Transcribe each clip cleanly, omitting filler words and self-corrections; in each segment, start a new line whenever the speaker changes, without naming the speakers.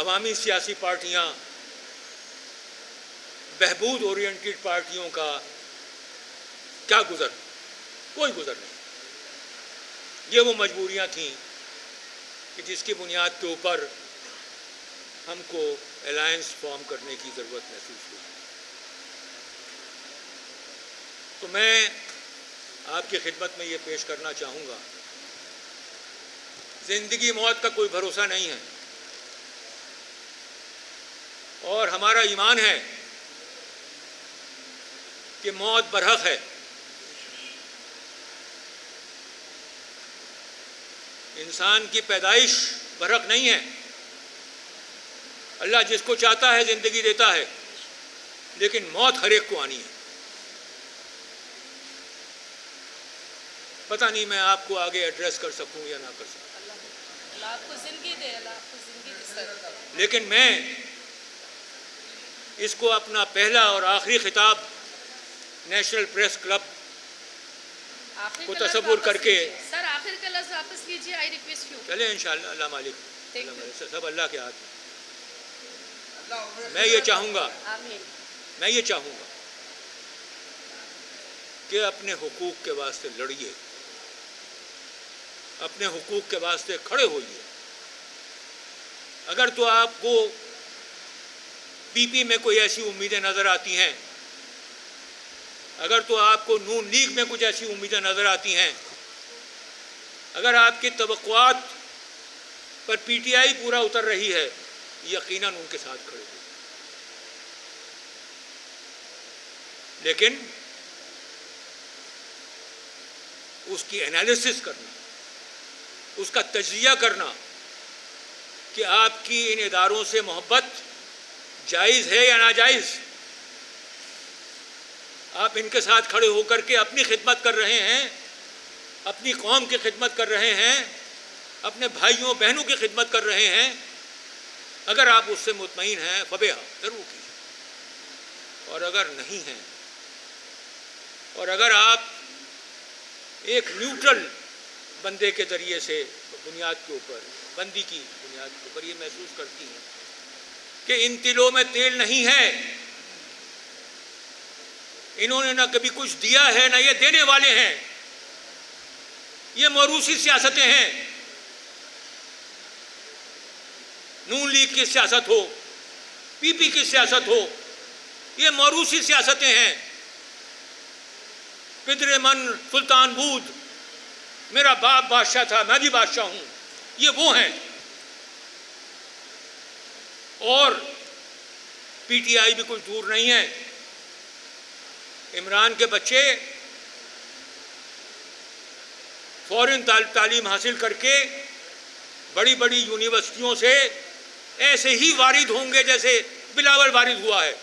عوامی سیاسی پارٹیاں بہبود اورینٹڈ پارٹیوں کا کیا گزر؟ کوئی گزر نہیں. یہ وہ مجبوریاں تھیں کہ جس کی بنیاد کے اوپر ہم کو الائنس فارم کرنے کی ضرورت محسوس ہوئی. تو میں آپ کی خدمت میں یہ پیش کرنا چاہوں گا، زندگی موت کا کوئی بھروسہ نہیں ہے، اور ہمارا ایمان ہے کہ موت برحق ہے. انسان کی پیدائش برحق نہیں ہے. اللہ جس کو چاہتا ہے زندگی دیتا ہے، لیکن موت ہر ایک کو آنی ہے. پتہ نہیں میں آپ کو آگے ایڈریس کر سکوں یا نہ کر سکوں.
اللہ آپ کو زندگی دے، اللہ آپ کو زندگی دے.
لیکن میں اس کو اپنا پہلا اور آخری خطاب نیشنل پریس کلب کو تصور کر کے
سر آخر کا لفظ واپس کیجیے. I request you.
چلے انشاءاللہ. اللہ مالک سب اللہ کے ہاتھ میں. میں یہ چاہوں گا کہ اپنے حقوق کے واسطے لڑیے، اپنے حقوق کے واسطے کھڑے ہوئیے. اگر تو آپ کو پی پی میں کوئی ایسی امیدیں نظر آتی ہیں، اگر تو آپ کو نون لیگ میں کچھ ایسی امیدیں نظر آتی ہیں، اگر آپ کی توقعات پر پی ٹی آئی پورا اتر رہی ہے، یقیناً ان کے ساتھ کھڑے ہوئے. لیکن اس کی انالیسس کرنا، اس کا تجزیہ کرنا کہ آپ کی ان اداروں سے محبت جائز ہے یا ناجائز. آپ ان کے ساتھ کھڑے ہو کر کے اپنی خدمت کر رہے ہیں، اپنی قوم کی خدمت کر رہے ہیں، اپنے بھائیوں بہنوں کی خدمت کر رہے ہیں. اگر آپ اس سے مطمئن ہیں فبیہا، ضرور کیجیے. اور اگر نہیں ہیں، اور اگر آپ ایک نیوٹرل بندے کے ذریعے سے بنیاد کے اوپر، بندی کی بنیاد کے اوپر یہ محسوس کرتی ہیں کہ ان تلوں میں تیل نہیں ہے، انہوں نے نہ کبھی کچھ دیا ہے نہ یہ دینے والے ہیں، یہ موروثی سیاستیں ہیں. نون لیگ کی سیاست ہو، پی پی کی سیاست ہو، یہ موروثی سیاستیں ہیں. پدر من سلطان بود، میرا باپ بادشاہ تھا، میں بھی بادشاہ ہوں، یہ وہ ہیں. اور پی ٹی آئی بھی کچھ دور نہیں ہے. عمران کے بچے فورن تعلیم حاصل کر کے بڑی بڑی یونیورسٹیوں سے ایسے ہی وارد ہوں گے جیسے بلاول وارد ہوا ہے.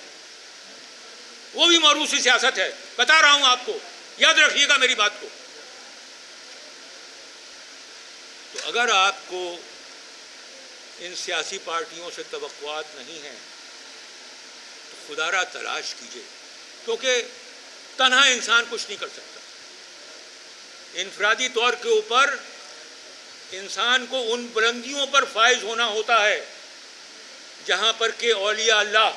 وہ بھی موروثی سیاست ہے، بتا رہا ہوں آپ کو، یاد رکھیے گا میری بات کو. تو اگر آپ کو ان سیاسی پارٹیوں سے توقعات نہیں ہیں تو خدا را تلاش کیجیے، کیونکہ تنہا انسان کچھ نہیں کر سکتا. انفرادی طور کے اوپر انسان کو ان بلندیوں پر فائز ہونا ہوتا ہے جہاں پر کہ اولیاء اللہ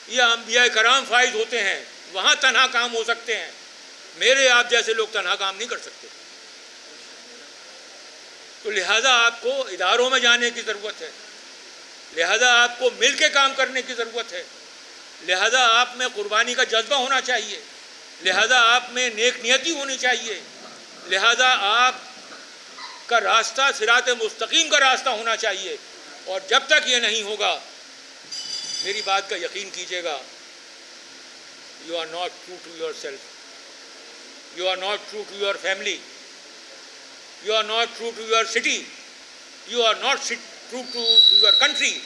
یا انبیاء کرام فائز ہوتے ہیں، وہاں تنہا کام ہو سکتے ہیں. میرے آپ جیسے لوگ تنہا کام نہیں کر سکتے. تو لہذا آپ کو اداروں میں جانے کی ضرورت ہے، لہذا آپ کو مل کے کام کرنے کی ضرورت ہے، لہذا آپ میں قربانی کا جذبہ ہونا چاہیے، لہذا آپ میں نیک نیتی ہونی چاہیے، لہذا آپ کا راستہ صراط مستقیم کا راستہ ہونا چاہیے. اور جب تک یہ نہیں ہوگا، میری بات کا یقین کیجیے گا، you are not true to yourself, you are not true to your family, you are not true to your city, you are not true to your country,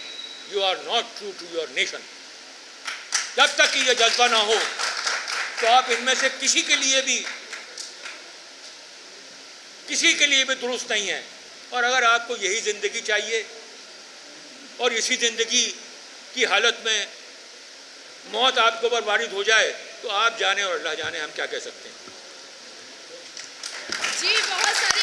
you are not true to your nation. جب تک کہ یہ جذبہ نہ ہو تو آپ ان میں سے کسی کے لیے بھی درست نہیں ہیں. اور اگر آپ کو یہی زندگی چاہیے اور اسی زندگی کی حالت میں موت آپ کے اوپر وارد ہو جائے تو آپ جانے اور اللہ جانے ہم کیا کہہ سکتے ہیں.
جی بہت ساری